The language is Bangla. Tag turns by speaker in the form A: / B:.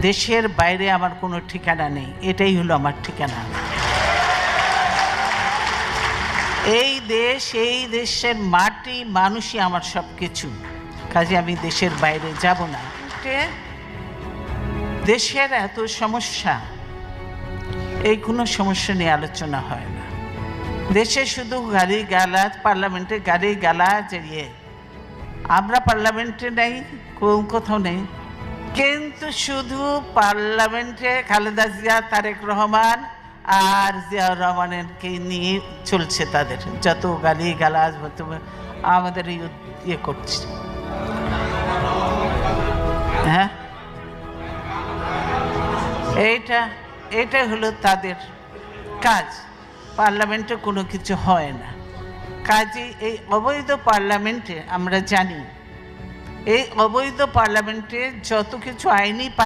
A: দেশের বাইরে আমার কোনো ঠিকানা নেই, এটাই হলো আমার ঠিকানা। এই দেশ, এই দেশের মাটি মানুষই আমার সব কিছু, কাজে আমি দেশের বাইরে যাব না। দেশের এত সমস্যা, এই কোনো সমস্যা নিয়ে আলোচনা হয় না। দেশে শুধু গালি গালাজ, পার্লামেন্টে গালি গালাজ এড়িয়ে, আমরা পার্লামেন্টে নেই, কোথাও নেই, কিন্তু শুধু পার্লামেন্টে খালেদা জিয়া, তারেক রহমান আর জিয়াউর রহমানকে নিয়ে চলছে, তাদের যত গালি গালাজ আমাদের ইয়ে করছে। হ্যাঁ, এইটা হলো তাদের কাজ। পার্লামেন্টে কোনো কিছু হয় না, কাজে এই অবৈধ পার্লামেন্টে আমরা জানি, এই অবৈধ পার্লামেন্টে যত কিছু আইনি